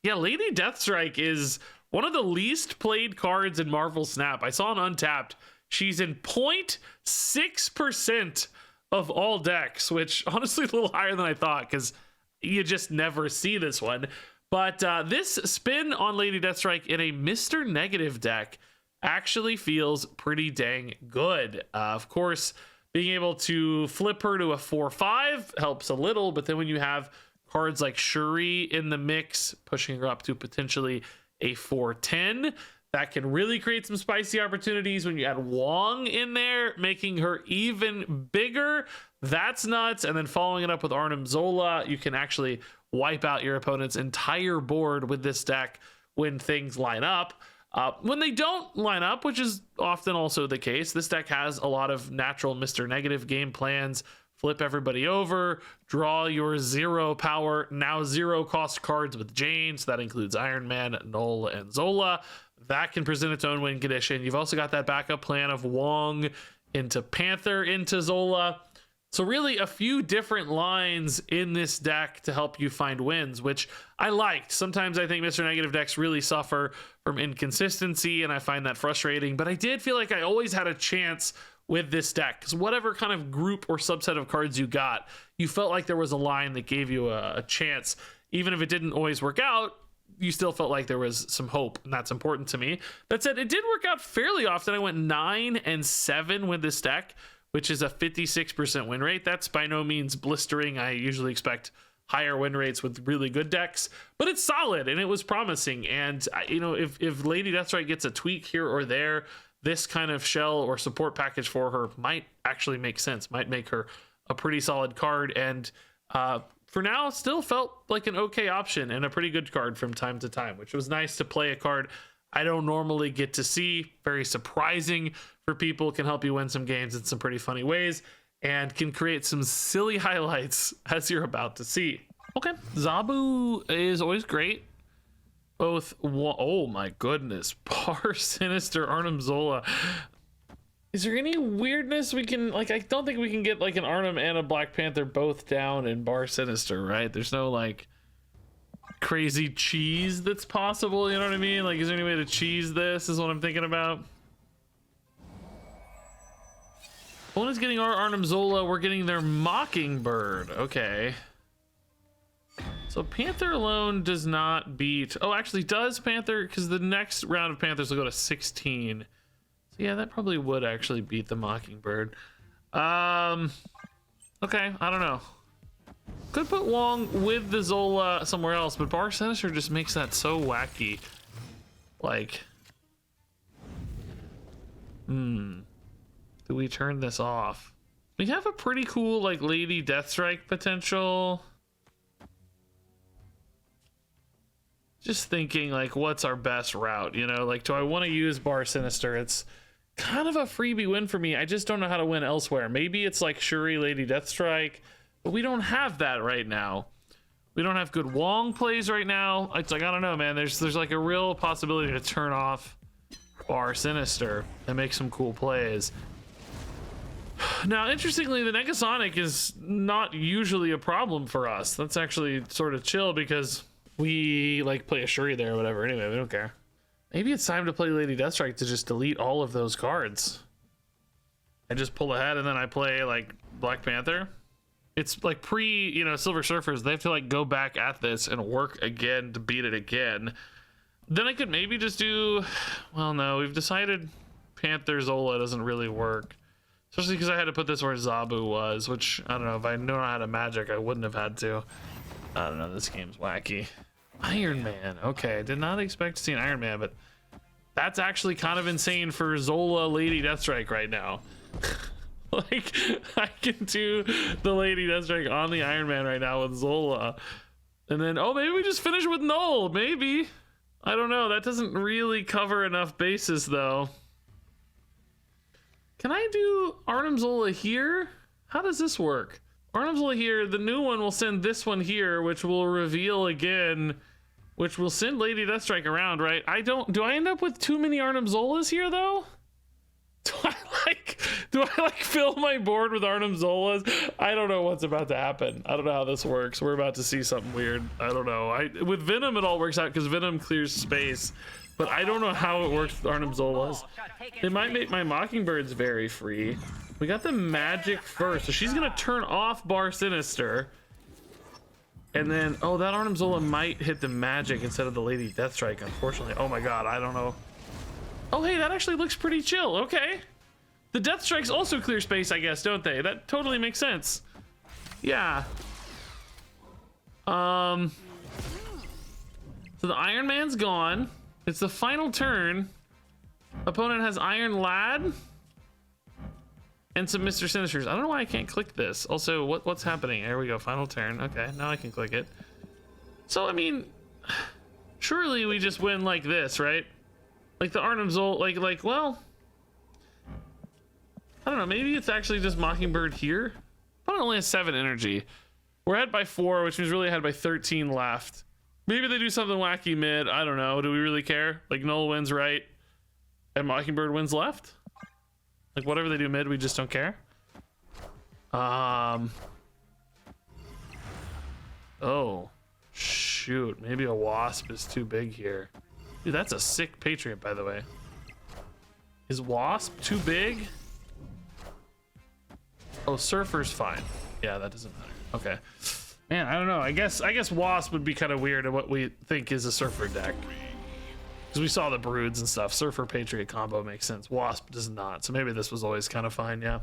Yeah, Lady Deathstrike is one of the least played cards in Marvel Snap. I saw an Untapped. She's in 0.6% of all decks, which honestly is a little higher than I thought because you just never see this one. But this spin on Lady Deathstrike in a Mr. Negative deck actually feels pretty dang good. Of course, being able to flip her to a 4/5 helps a little, but then when you have cards like Shuri in the mix, pushing her up to potentially a 4/10, that can really create some spicy opportunities. When you add Wong in there, making her even bigger, that's nuts. And then following it up with Arnim Zola, you can actually wipe out your opponent's entire board with this deck when things line up. When they don't line up, which is often also the case, this deck has a lot of natural Mr. Negative game plans. Flip everybody over, draw your 0 power, now 0 cost cards with Jane. So that includes Iron Man, Null, and Zola. That can present its own win condition. You've also got that backup plan of Wong into Panther into Zola. So really a few different lines in this deck to help you find wins, which I liked. Sometimes I think Mr. Negative decks really suffer from inconsistency, and I find that frustrating. But I did feel like I always had a chance with this deck, because whatever kind of group or subset of cards you got, you felt like there was a line that gave you a chance. Even if it didn't always work out, you still felt like there was some hope, and that's important to me. That said, it did work out fairly often. I went 9 and 7 with this deck, which is a 56% win rate. That's by no means blistering. I usually expect higher win rates with really good decks, but it's solid and it was promising. And you know, if Lady Deathstrike gets a tweak here or there, this kind of shell or support package for her might actually make sense, might make her a pretty solid card. And for now, still felt like an okay option and a pretty good card from time to time, which was nice to play a card I don't normally get to see. Very surprising for people, can help you win some games in some pretty funny ways, and can create some silly highlights as you're about to see. Okay, Zabu is always great. Both, oh my goodness, Bar Sinister, Arnim Zola. Is there any weirdness we can, like, I don't think we can get like an Arnim and a Black Panther both down in Bar Sinister, right? There's no like crazy cheese that's possible, you know what I mean? Like, is there any way to cheese this is what I'm thinking about. Opponent's getting our Arnim Zola, we're getting their Mockingbird. Okay. So Panther alone does not beat, oh, actually does Panther, because the next round of Panthers will go to 16. So yeah, that probably would actually beat the Mockingbird. Okay, I don't know. Could put Wong with the Zola somewhere else, but Bar Sinister just makes that so wacky. Like, do we turn this off? We have a pretty cool like Lady Deathstrike potential. Just thinking like, what's our best route? You know, like, do I want to use Bar Sinister? It's kind of a freebie win for me. I just don't know how to win elsewhere. Maybe it's like Shuri, Lady Deathstrike, but we don't have that right now. We don't have good Wong plays right now. It's like, I don't know, man. There's like a real possibility to turn off Bar Sinister and make some cool plays. Now, interestingly, the Negasonic is not usually a problem for us. That's actually sort of chill because we like play a Shuri there or whatever. Anyway, we don't care. Maybe it's time to play Lady Deathstrike to just delete all of those cards. I just pull ahead and then I play like Black Panther. It's like pre, you know, Silver Surfers. They have to like go back at this and work again to beat it again. Then I could maybe just do, well, no, we've decided Panther Zola doesn't really work. Especially because I had to put this where Zabu was, which I don't know, if I knew I had a magic, I wouldn't have had to. I don't know, this game's wacky. Iron Man, okay, I did not expect to see an Iron Man, but that's actually kind of insane for Zola Lady Deathstrike right now. Like, I can do the Lady Deathstrike on the Iron Man right now with Zola. And then, oh, maybe we just finish with Null, maybe. I don't know, that doesn't really cover enough bases though. Can I do Arnim Zola here? How does this work? Arnim Zola here, the new one will send this one here, which will reveal again, which will send Lady Deathstrike around, right? Do I end up with too many Arnim Zolas here though? Do I like fill my board with Arnim Zolas? I don't know what's about to happen. I don't know how this works. We're about to see something weird. I don't know. With Venom, it all works out because Venom clears space. But I don't know how it works with Arnim Zolas. It might make my Mockingbirds very free. We got the magic first. So she's going to turn off Bar Sinister. And then, oh, that Arnim Zola might hit the magic instead of the Lady Deathstrike, unfortunately. Oh my god, I don't know. Oh, hey, that actually looks pretty chill. Okay. The Deathstrikes also clear space, I guess, don't they? That totally makes sense. Yeah. So the Iron Man's gone. It's the final turn. Opponent has Iron Lad and some Mr. Sinisters. I don't know why I can't click this. Also, what's happening? There we go. Final turn. Okay, now I can click it. So, I mean, surely we just win like this, right? Like the Arnim Zola, like, well, I don't know. Maybe it's actually just Mockingbird here. Opponent only has 7 energy. We're ahead by 4, which means really ahead by 13 left. Maybe they do something wacky mid. I don't know. Do we really care? Like Null wins right and Mockingbird wins left? Like whatever they do mid, we just don't care. Oh, shoot. Maybe a Wasp is too big here. Dude, that's a sick Patriot, by the way. Is Wasp too big? Oh, Surfer's fine. Yeah, that doesn't matter. Okay. Man, I don't know. I guess Wasp would be kind of weird at what we think is a Surfer deck. Because we saw the Broods and stuff. Surfer Patriot combo makes sense. Wasp does not. So maybe this was always kind of fine, yeah.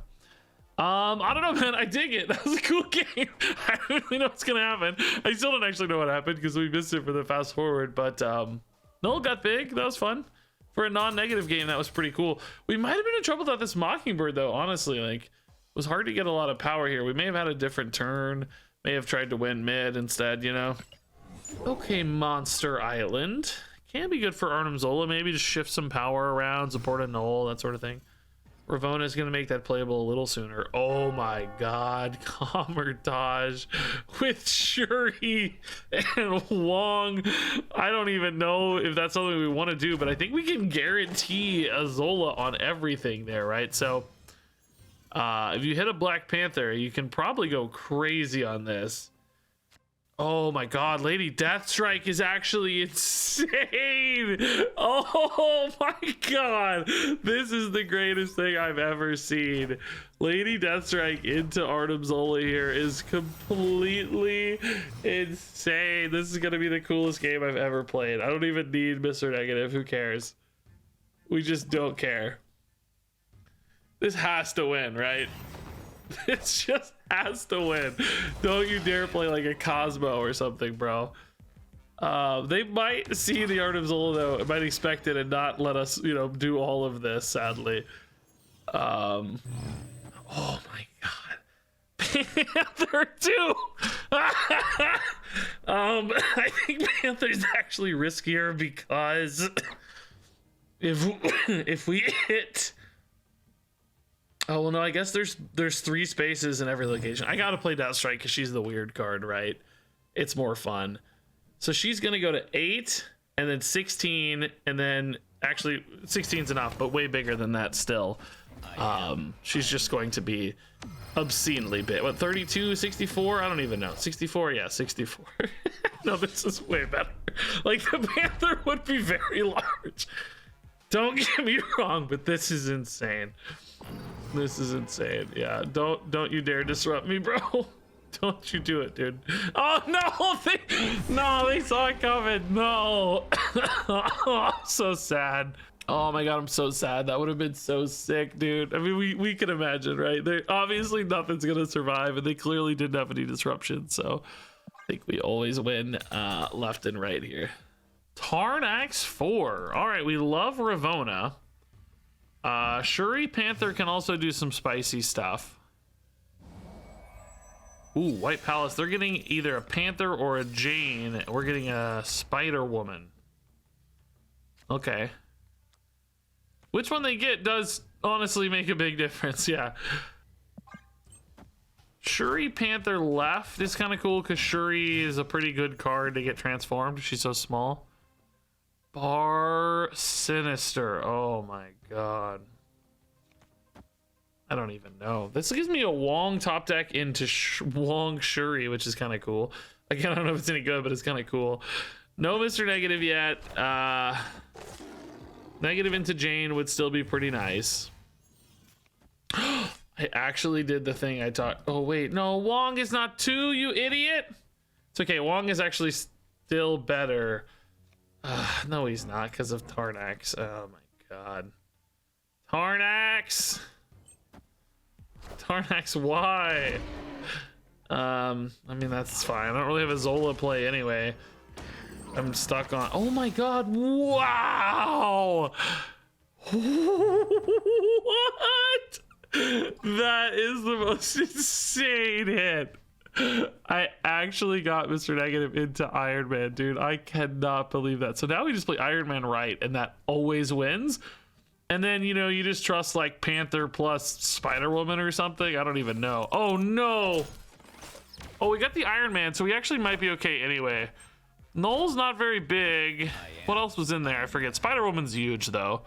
I don't know, man. I dig it. That was a cool game. I don't really know what's gonna happen. I still don't actually know what happened because we missed it for the fast forward. But Null got big. That was fun. For a non-negative game, that was pretty cool. We might have been in trouble without this Mockingbird, though, honestly. Like, it was hard to get a lot of power here. We may have had a different turn. May have tried to win mid instead, you know? Okay, Monster Island. Can be good for Arnim Zola, maybe to shift some power around, support a Null, that sort of thing. Ravonna is going to make that playable a little sooner. Oh my god, Commerdage with Shuri and Wong. I don't even know if that's something we want to do, but I think we can guarantee a Zola on everything there, right? So if you hit a Black Panther, you can probably go crazy on this. Oh my god, Lady Deathstrike is actually insane. Oh my god. This is the greatest thing I've ever seen. Lady Deathstrike into Arnim Zola here is completely insane. This is going to be the coolest game I've ever played. I don't even need Mr. Negative. Who cares? We just don't care. This has to win, right? It just has to win. Don't you dare play like a Cosmo or something, bro. They might see the Arnim Zola though, might expect it and not let us, you know, do all of this, sadly. Oh my god. Panther 2! I think Panther's actually riskier because if we hit... Oh, well, no, I guess there's 3 spaces in every location. I gotta play Deathstrike because she's the weird card, right? It's more fun. So she's gonna go to 8, and then 16, and then... Actually, 16's enough, but way bigger than that still. She's just going to be obscenely big. What, 32, 64? I don't even know. 64? Yeah, 64. No, this is way better. Like, the Panther would be very large. Don't get me wrong, but this is insane. This is insane. Yeah, don't you dare disrupt me, bro. Don't you do it, dude. Oh no, they saw it coming. No. Oh, I'm so sad. Oh my god, I'm so sad. That would have been so sick, dude. I mean, we can imagine, right? Obviously nothing's gonna survive, and they clearly didn't have any disruption, so I think we always win left and right here. Tarnax 4. All right, we love Ravonna. Shuri Panther can also do some spicy stuff. Ooh, White Palace. They're getting either a Panther or a Jane. We're getting a Spider Woman. Okay. Which one they get does honestly make a big difference, yeah. Shuri Panther left is kind of cool because Shuri is a pretty good card to get transformed. She's so small. Bar Sinister. Oh my god. I don't even know. This gives me a Wong top deck into Wong Shuri, which is kind of cool. Again, I don't know if it's any good, but it's kind of cool. No Mr. Negative yet. Negative into Jane would still be pretty nice. I actually did the thing I thought. Oh, wait. No, Wong is not 2, you idiot. It's okay. Wong is actually still better. No, he's not because of Tarnax. Oh, my God. Tarnax! Tarnax, why? I mean, that's fine. I don't really have a Zola play anyway. I'm stuck on. Oh my God! Wow! What? That is the most insane hit. I actually got Mr. Negative into Iron Man, dude. I cannot believe that. So now we just play Iron Man right, and that always wins. And then, you know, you just trust like Panther plus Spider-Woman or something. I don't even know. Oh no! Oh, we got the Iron Man, so we actually might be okay anyway. Null's not very big. What else was in there? I forget. Spider-Woman's huge, though.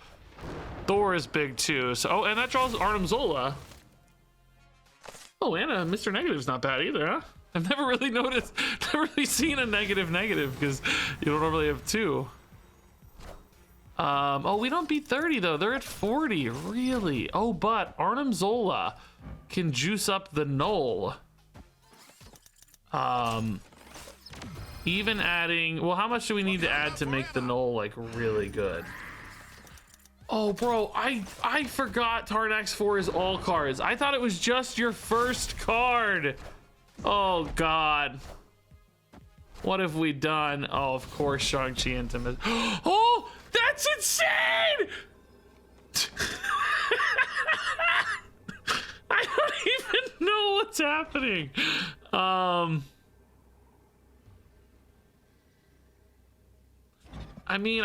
Thor is big, too. So, oh, and that draws Arnim Zola. Oh, and Mr. Negative's not bad either, huh? I've never really noticed, never really seen a negative because you don't normally have 2. Oh, we don't beat 30, though. They're at 40. Really? Oh, but Arnim Zola can juice up the Null. Even adding, well, how much do we need to add to make the Null like really good? Oh, bro, I forgot Tarnax 4 is all cards. I thought it was just your first card. Oh God, what have we done? Oh, of course, Shang-Chi Intimate. Oh, that's insane! I don't even know what's happening. I mean,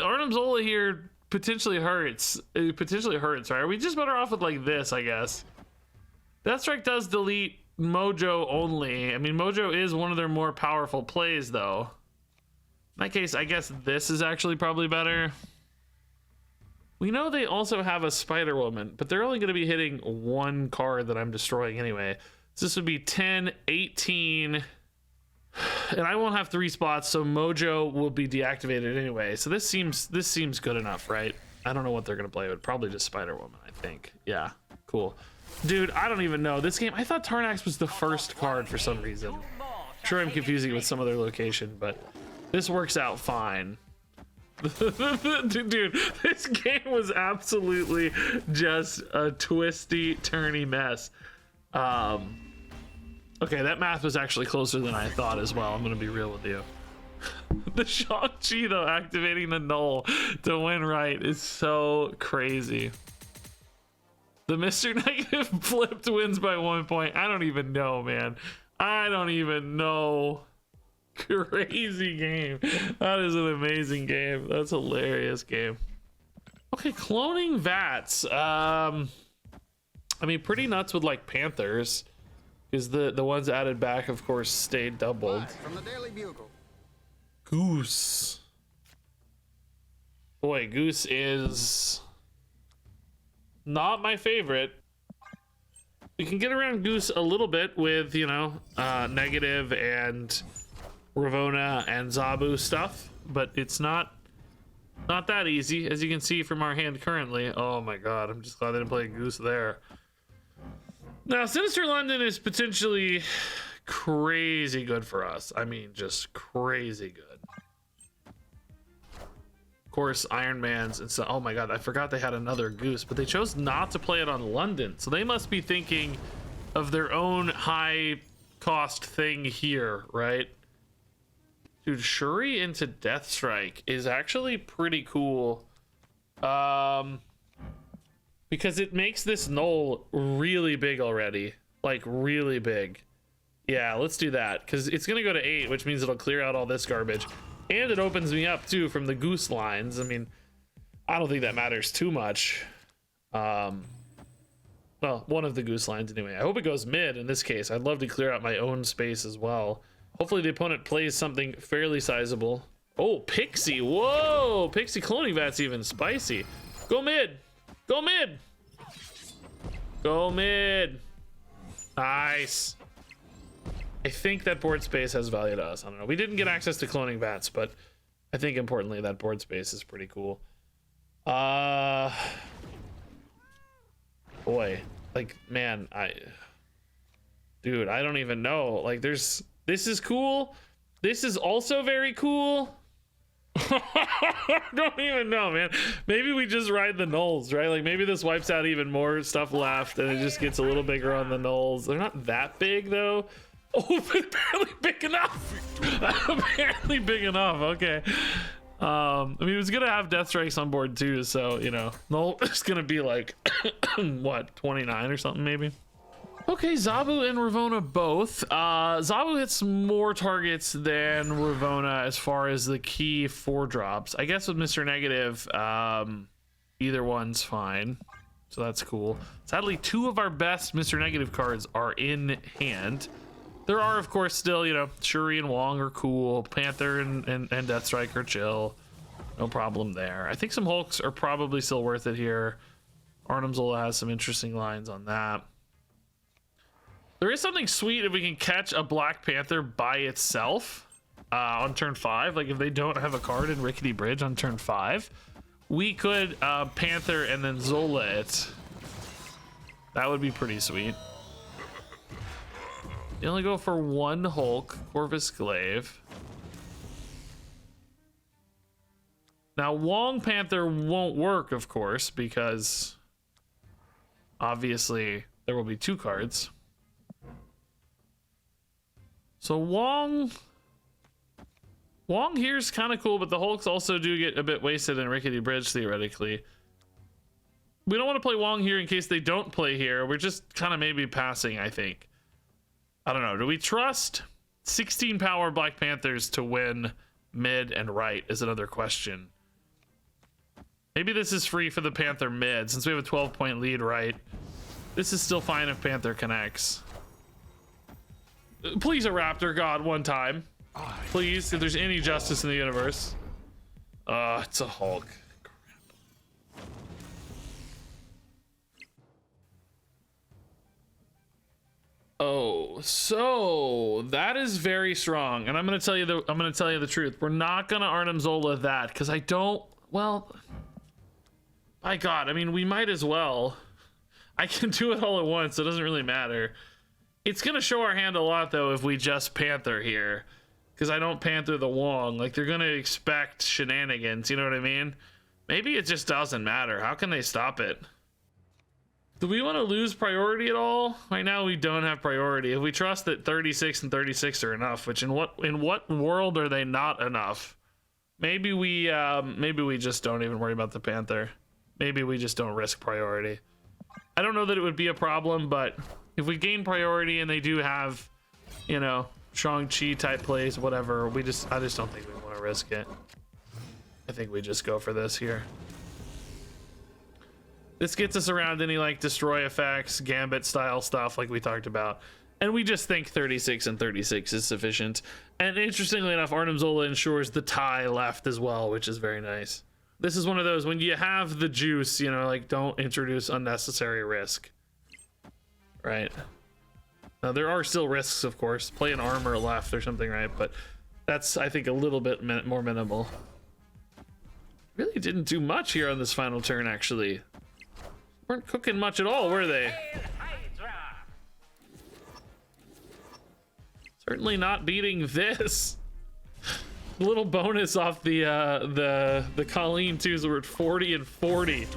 Arnim Zola here potentially hurts. It potentially hurts, right? Are we just better off with like this, I guess? Deathstrike does delete Mojo only. I mean, Mojo is one of their more powerful plays, though. In that case, I guess this is actually probably better. We know they also have a Spider-Woman, but they're only going to be hitting 1 card that I'm destroying anyway. So this would be 10, 18... and I won't have 3 spots, so Mojo will be deactivated anyway. So this seems good enough, right? I don't know what they're gonna play, but probably just Spider-Woman, I think. Yeah, cool. Dude, I don't even know. This game, I thought Tarnax was the first card for some reason. Sure, I'm confusing it with some other location, but this works out fine. Dude, this game was absolutely just a twisty, turny mess. Okay, that math was actually closer than I thought as well. I'm gonna be real with you. The Shang-Chi, though, activating the Null to win right is so crazy. The Mr. Negative flipped wins by 1 point. I don't even know, man. I don't even know. Crazy game. That is an amazing game. That's a hilarious game. Okay, cloning Vats. I mean, pretty nuts with like Panthers. Because the ones added back, of course, stayed doubled. From the Daily Bugle. Goose. Boy, Goose is not my favorite. We can get around Goose a little bit with, you know, Negative and Ravonna and Zabu stuff, but it's not that easy, as you can see from our hand currently. Oh my God, I'm just glad they didn't play Goose there. Now, Sinister London is potentially crazy good for us. I mean, just crazy good. Of course, Iron Man's and so. Oh my God, I forgot they had another Goose, but they chose not to play it on London. So they must be thinking of their own high cost thing here, right? Dude, Shuri into Deathstrike is actually pretty cool. Because it makes this Null really big already. Like, really big. Yeah, let's do that. Because it's going to go to 8, which means it'll clear out all this garbage. And it opens me up, too, from the Goose lines. I mean, I don't think that matters too much. Well, one of the Goose lines, anyway. I hope it goes mid in this case. I'd love to clear out my own space as well. Hopefully the opponent plays something fairly sizable. Oh, Pixie. Whoa! Pixie cloning Vat's even spicy. Go mid. Go mid. Go mid. Nice. I think that board space has value to us. I don't know. We didn't get access to cloning bats, but I think importantly that board space is pretty cool. Boy, like, man, dude, I don't even know. Like, this is cool. This is also very cool. I don't even know, man. Maybe we just ride the nulls, right? Like, maybe this wipes out even more stuff left and it just gets a little bigger on the nulls. They're not that big though. Oh, but barely big enough. Apparently big enough. Okay. I mean, it was gonna have Deathstrikes on board too, so you know, null is gonna be like what, 29 or something maybe. Okay, Zabu and Ravona both. Zabu hits more targets than Ravona as far as the key 4 drops. I guess with Mr. Negative, either one's fine. So that's cool. Sadly, 2 of our best Mr. Negative cards are in hand. There are, of course, still, you know, Shuri and Wong are cool. Panther and Deathstrike are chill. No problem there. I think some Hulks are probably still worth it here. Arnim Zola has some interesting lines on that. There is something sweet if we can catch a Black Panther by itself on turn 5. Like if they don't have a card in Rickety Bridge on turn 5, we could Panther and then Zola it. That would be pretty sweet. You only go for 1 Hulk, Corvus Glaive. Now Wong Panther won't work, of course, because obviously there will be 2 cards. So Wong here's kind of cool, but the Hulks also do get a bit wasted in Rickety Bridge, theoretically. We don't want to play Wong here in case they don't play here. We're just kind of maybe passing, I think. I don't know. Do we trust 16 power Black Panthers to win mid and right is another question. Maybe this is free for the Panther mid, since we have a 12-point lead, right? This is still fine if Panther connects. Please, a Raptor God, one time. Please, if there's any justice in the universe. It's a Hulk. Oh, so that is very strong, and I'm gonna tell you the truth. We're not gonna Arnim Zola that because I don't. Well, by God, I mean we might as well. I can do it all at once. So it doesn't really matter. It's gonna show our hand a lot though if we just Panther here, because I don't Panther the Wong. Like they're gonna expect shenanigans. You know what I mean? Maybe it just doesn't matter. How can they stop it? Do we want to lose priority at all? Right now we don't have priority. If we trust that 36 and 36 are enough, which in what world are they not enough? Maybe we just don't even worry about the Panther. Maybe we just don't risk priority. I don't know that it would be a problem, but if we gain priority and they do have, you know, Shang-Chi type plays, whatever, I just don't think we want to risk it. I think we just go for this here. This gets us around any like destroy effects, Gambit style stuff like we talked about. And we just think 36 and 36 is sufficient. And interestingly enough, Arnim Zola ensures the tie left as well, which is very nice. This is one of those, when you have the juice, you know, like don't introduce unnecessary risk. Right. Now there are still risks, of course. Play an armor left or something, right? But that's, I think, a little bit more minimal. Really didn't do much here on this final turn, actually. Weren't cooking much at all, were they? Certainly not beating this. Little bonus off the Colleen too, so we're at 40 and 40.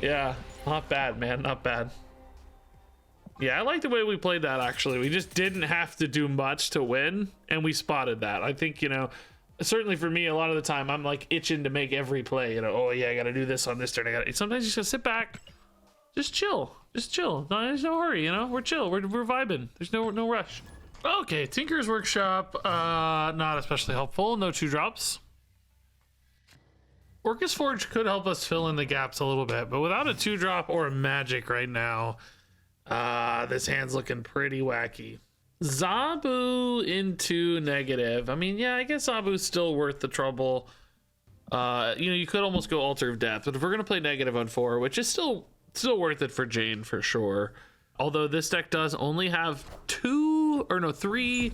Yeah, not bad, man, not bad. Yeah, I like the way we played that, actually. We just didn't have to do much to win, and we spotted that. I think, you know, certainly for me, a lot of the time, I'm like itching to make every play. You know, oh yeah, I gotta do this on this turn. Sometimes you just gotta sit back. Just chill. Just chill. No, there's no hurry, you know? We're chill. We're vibing. There's no rush. Okay, Tinker's Workshop, not especially helpful. No 2-drops. Orcus Forge could help us fill in the gaps a little bit, but without a 2-drop or a magic right now, this hand's looking pretty wacky. Zabu into negative. I mean, yeah, I guess Zabu's still worth the trouble. You know, you could almost go Altar of Death, but if we're gonna play negative on 4, which is still Still worth it for Jane for sure. Although this deck does only have 3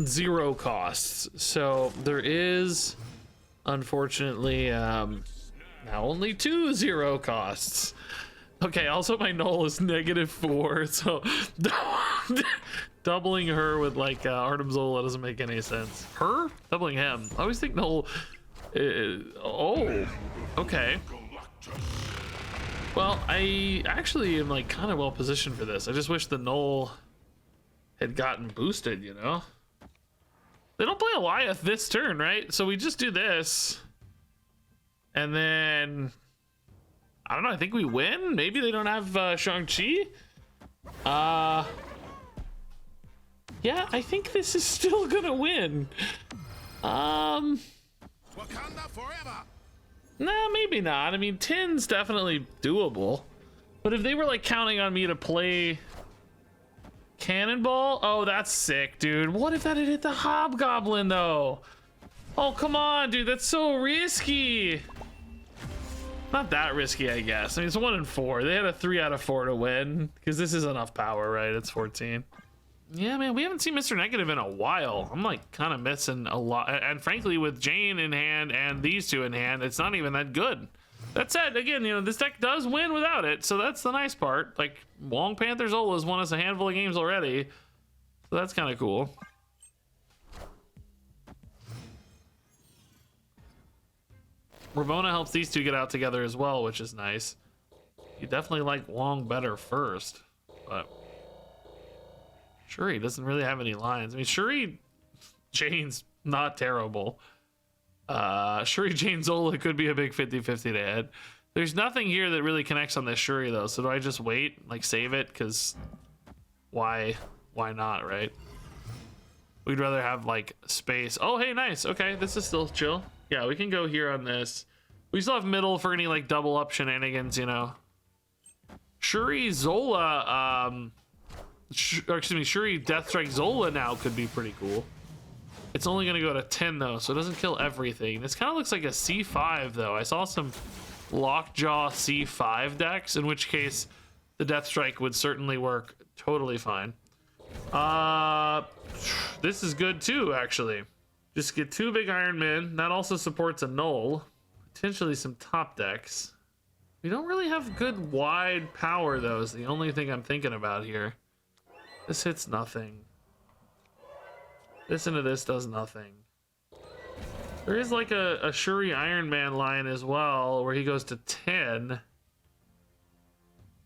0 costs. So there is, unfortunately, now only 2 0 costs. Okay, also my null is -4, so doubling her with like Arnim Zola doesn't make any sense. Her? Doubling him. I always think null. Oh, okay. Well, I actually am like kind of well positioned for this. I just wish the null had gotten boosted, you know? They don't play Eliath this turn, right? So we just do this. And then, I don't know, I think we win? Maybe they don't have Shang-Chi? Yeah, I think this is still gonna win. Wakanda forever. Nah, maybe not. I mean, 10's definitely doable. But if they were like counting on me to play Cannonball, oh, that's sick, dude. What if that had hit the Hobgoblin though? Oh, come on, dude, that's so risky. Not that risky, I guess. I mean, it's 1 in 4. They had a 3 out of 4 to win because this is enough power, right? It's 14. Yeah, man, we haven't seen Mr. Negative in a while. I'm like kind of missing a lot. And frankly, with Jane in hand and these two in hand, it's not even that good. That said, again, you know, this deck does win without it. So that's the nice part. Like, Wong Panther Zola's won us a handful of games already. So that's kind of cool. Ravonna helps these two get out together as well, which is nice. You definitely like Wong better first, but Shuri doesn't really have any lines. I mean, Shuri Jane's not terrible. Shuri Jane Zola could be a big 50-50 to hit. There's nothing here that really connects on this Shuri though, so do I just wait, like save it? Because why not, right? We'd rather have like space. Oh, hey, nice. Okay, this is still chill. Yeah, we can go here on this. We still have middle for any like double up shenanigans, you know. Shuri Zola, or excuse me, Shuri Deathstrike Zola now could be pretty cool. It's only gonna go to 10 though, so it doesn't kill everything. This kind of looks like a C5 though. I saw some Lockjaw C5 decks, in which case the Deathstrike would certainly work totally fine. This is good too, actually. Just get 2 big Iron Men. That also supports a null. Potentially some top decks. We don't really have good wide power though, is the only thing I'm thinking about here. This hits nothing. This into this does nothing. There is like a Shuri Iron Man line as well, where he goes to 10.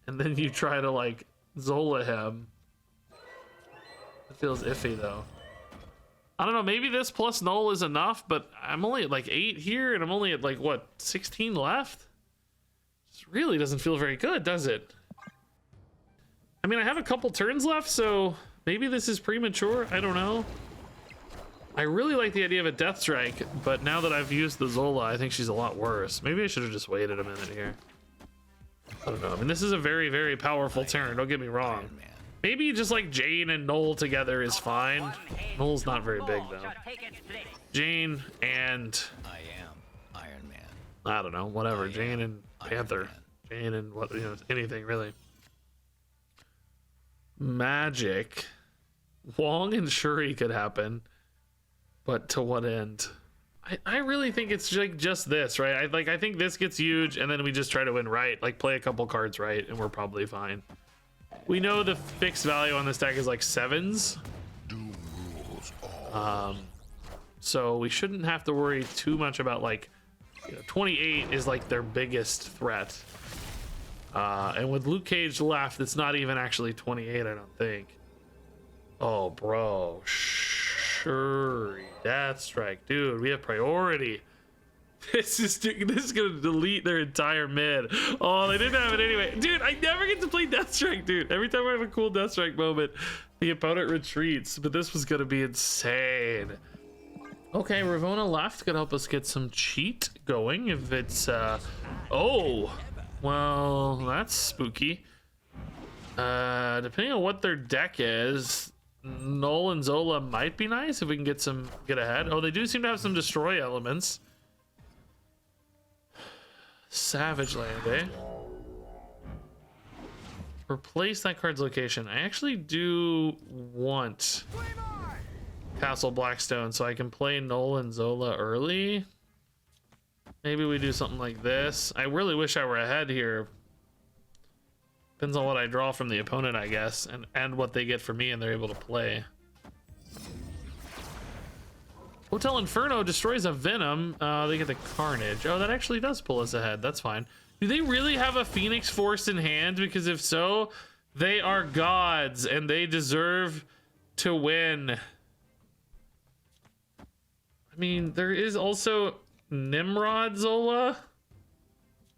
And then you try to like Zola him. It feels iffy though. I don't know, maybe this plus null is enough, but I'm only at like 8 here, and I'm only at like, what, 16 left? This really doesn't feel very good, does it? I mean, I have a couple turns left, so maybe this is premature, I don't know. I really like the idea of a Deathstrike, but now that I've used the Zola, I think she's a lot worse. Maybe I should have just waited a minute here. I don't know, I mean, this is a very, very powerful turn, don't get me wrong. Maybe just like Jane and Null together is fine. Null's not very big though. Jane and I don't know, whatever. Jane and Panther. Jane and what, you know, anything really. Magic. Wong and Shuri could happen, but to what end? I really think it's like just this, right? I think this gets huge, and then we just try to win right, like play a couple cards right, and we're probably fine. We know the fixed value on this deck is like 7s. So we shouldn't have to worry too much about like, you know, 28 is like their biggest threat. And with Luke Cage left, it's not even actually 28, I don't think. Oh, bro. Shuri, Deathstrike. Dude, we have priority. This is gonna delete their entire mid. Oh, they didn't have it anyway. Dude, I never get to play Deathstrike, dude. Every time I have a cool Deathstrike moment, the opponent retreats. But this was gonna be insane. Okay, Ravonna left could help us get some cheat going if it's oh, well, that's spooky. Depending on what their deck is, Null and Zola might be nice if we can get ahead. Oh, they do seem to have some destroy elements. Savage Land, eh? replace that card's location. I actually do want Castle Blackstone so I can play Null and Zola early. Maybe we do something like this. I really wish I were ahead here. Depends on what I draw from the opponent, I guess, and what they get for me and they're able to play. Hotel Inferno destroys a Venom. They get the Carnage. Oh, that actually does pull us ahead. That's fine. Do they really have a Phoenix Force in hand? Because if so, they are gods and they deserve to win. I mean, there is also Nimrod Zola.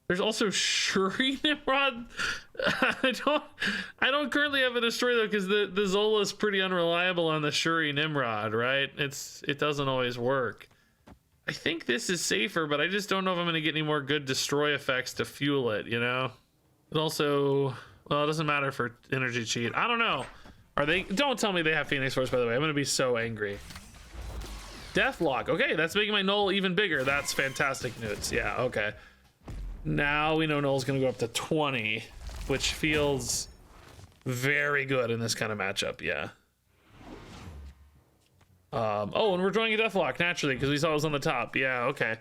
There's also Shuri Nimrod. I don't currently have a destroy though, because the Zola is pretty unreliable on the Shuri Nimrod, right? It doesn't always work. I think this is safer, but I just don't know if I'm gonna get any more good destroy effects to fuel it, you know? It also, well, it doesn't matter for energy cheat. I don't know. Are they? Don't tell me they have Phoenix Force, by the way. I'm gonna be so angry. Deathlock. Okay, that's making my Null even bigger. That's fantastic news. Yeah, okay. Now we know Null's gonna go up to 20, which feels very good in this kind of matchup, yeah. Oh, and we're drawing a Deathlock naturally because we saw it was on the top. Yeah, okay.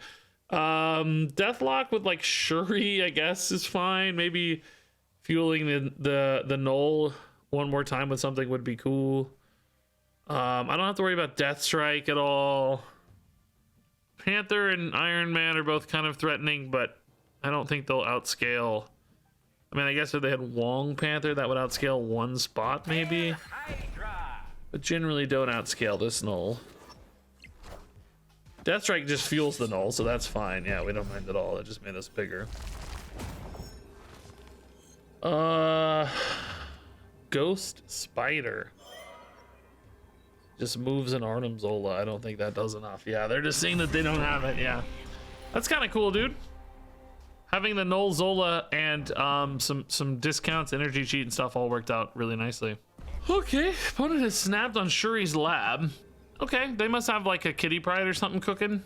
Deathlock with like Shuri, I guess, is fine. Maybe fueling the Null one more time with something would be cool. I don't have to worry about Deathstrike at all. Panther and Iron Man are both kind of threatening, but I don't think they'll outscale. I mean, I guess if they had Wong Panther, that would outscale one spot, maybe. But generally don't outscale this Null. Deathstrike just fuels the Null, so that's fine. Yeah, we don't mind at all. It just made us bigger. Ghost Spider. Just moves an Arnim Zola. I don't think that does enough. Yeah, they're just saying that they don't have it. Yeah. That's kind of cool, dude. Having the Null Zola and some discounts, energy cheat and stuff all worked out really nicely. Okay, opponent has snapped on Shuri's lab. Okay, they must have like a kitty pride or something cooking.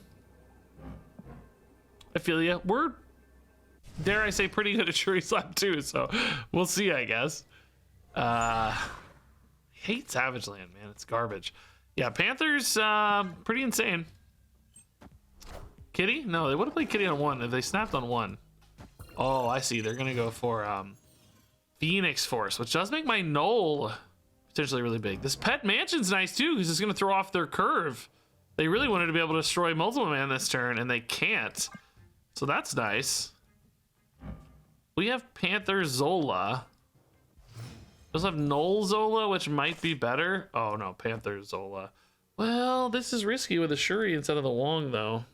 I feel ya. We're, dare I say, pretty good at Shuri's lab too, so we'll see, I guess. Hate Savage Land, man. It's garbage. Yeah, Panthers, pretty insane. Kitty? No, they would have played Kitty on one if they snapped on one. Oh, I see. They're gonna go for Phoenix Force, which does make my Null potentially really big. This Pet Mansion's nice too, because it's gonna throw off their curve. They really wanted to be able to destroy multiple man this turn, and they can't. So that's nice. We have Panther Zola. We also have Null Zola, which might be better. Oh no, Panther Zola. Well, this is risky with a Shuri instead of the Wong, though.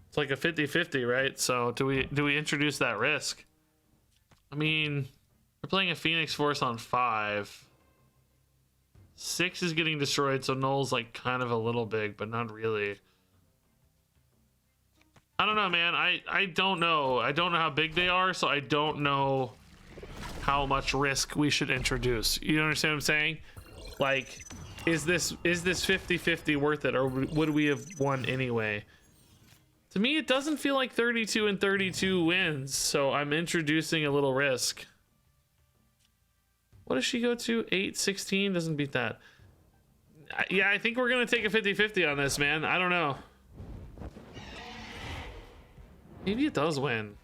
It's like a 50-50, right? So do we introduce that risk? I mean, we're playing a Phoenix Force on 5. 6 is getting destroyed, so Null's like kind of a little big, but not really. I don't know, man. I don't know. I don't know how big they are, so I don't know how much risk we should introduce. You understand what I'm saying? Like, is this 50-50 worth it, or would we have won anyway? To me, it doesn't feel like 32 and 32 wins, so I'm introducing a little risk. What does she go to? 8-16 doesn't beat that. Yeah, I think we're gonna take a 50-50 on this, man. I don't know. Maybe it does win,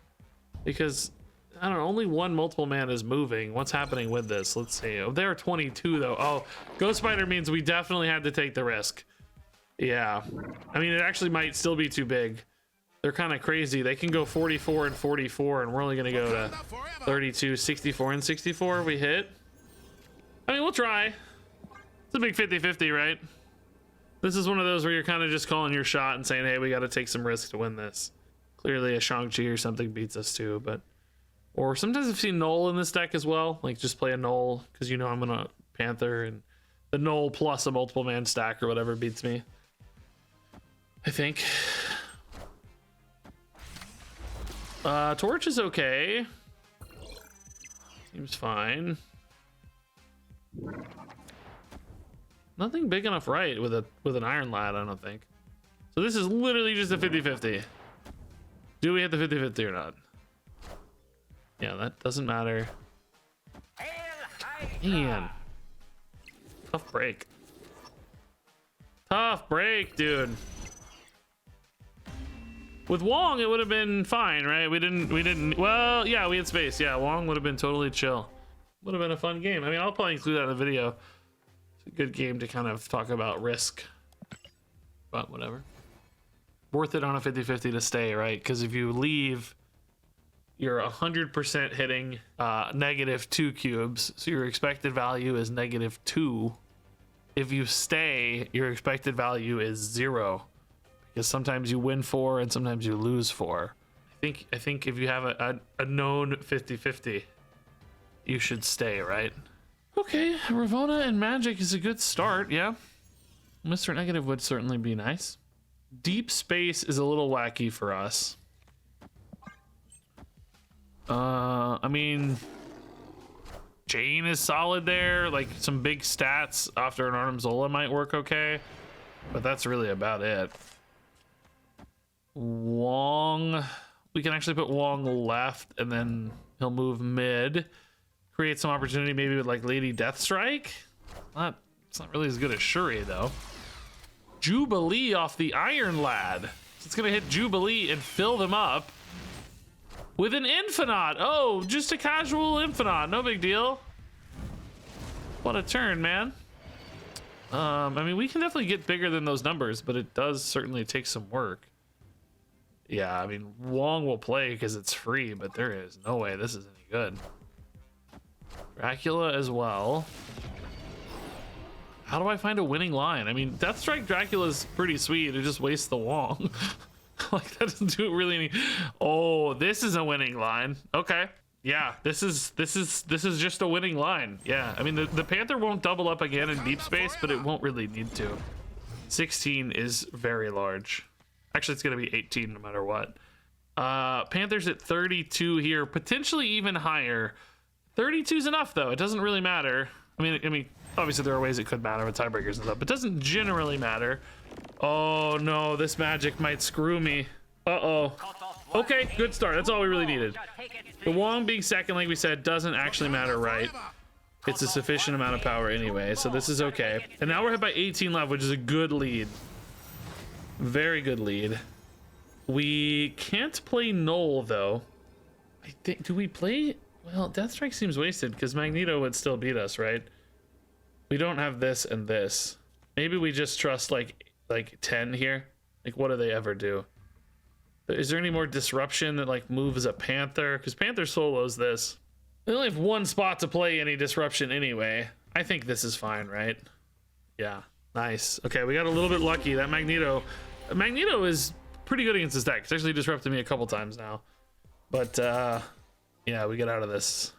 because I don't know, only one multiple man is moving. What's happening with this? Let's see. Oh, there are 22 though. Oh, Ghost Spider means we definitely had to take the risk. Yeah, I mean, it actually might still be too big. They're kind of crazy. They can go 44 and 44, and we're only gonna go to 32, 64 and 64. We hit. I mean, we'll try. It's a big 50-50, right? This is one of those where you're kind of just calling your shot and saying, hey, we got to take some risk to win this. Clearly a Shang-Chi or something beats us too, but... Or sometimes I've seen Null in this deck as well. Like, just play a Null, because you know I'm gonna Panther, and the Null plus a multiple man stack or whatever beats me. I think. Torch is okay. Seems fine. Nothing big enough right with an Iron Lad, I don't think. So this is literally just a 50-50. Do we hit the 50-50 or not? Yeah, that doesn't matter. Man. Tough break. Tough break, dude. With Wong, it would have been fine, right? We didn't, well, yeah, we had space. Yeah, Wong would have been totally chill. Would have been a fun game. I mean, I'll probably include that in the video. It's a good game to kind of talk about risk. But whatever. Worth it on a 50-50 to stay, right? Because if you leave, you're 100% hitting -2 cubes. So your expected value is -2. If you stay, your expected value is 0. Because sometimes you win 4 and sometimes you lose 4. I think if you have a known 50-50, you should stay, right? Okay, Ravona and Magic is a good start, yeah. Mr. Negative would certainly be nice. Deep Space is a little wacky for us. I mean, Jane is solid there. Like, some big stats after an Arnim Zola might work okay. But that's really about it. Wong, we can actually put Wong left and then he'll move mid. Create some opportunity maybe with like Lady Deathstrike. It's not really as good as Shuri though. Jubilee off the Iron Lad. So it's gonna hit Jubilee and fill them up with an Infinite. Oh, just a casual Infinite, no big deal. What a turn, man. I mean, we can definitely get bigger than those numbers, but it does certainly take some work. Yeah, I mean, Wong will play because it's free, but there is no way this is any good. Dracula as well. How do I find a winning line? I mean, Deathstrike Dracula's pretty sweet. It just wastes the Wong. Like, that doesn't do really any. Oh, this is a winning line. Okay. Yeah, this is just a winning line. Yeah, I mean, the Panther won't double up again in Deep Space, but it won't really need to. 16 is very large. Actually, it's gonna be 18 no matter what. Panther's at 32 here, potentially even higher. 32 is enough though. It doesn't really matter. I mean, obviously there are ways it could matter with tiebreakers and stuff, but it doesn't generally matter. Oh no, this Magic might screw me. Uh-oh. Okay, good start. That's all we really needed. The Wong being second, like we said, doesn't actually matter, right? It's a sufficient amount of power anyway, so this is okay. And now we're hit by 18 left, which is a good lead. Very good lead. We can't play Null though. I think, do we play? Well, Deathstrike seems wasted because Magneto would still beat us, right? We don't have this and this. Maybe we just trust like 10 here. Like, what do they ever do? Is there any more disruption that like moves a Panther? Because Panther solos this. They only have one spot to play any disruption anyway. I think this is fine, right? Yeah, nice. Okay, we got a little bit lucky. That Magneto is pretty good against this deck. It's actually disrupted me a couple times now. But yeah, we get out of this.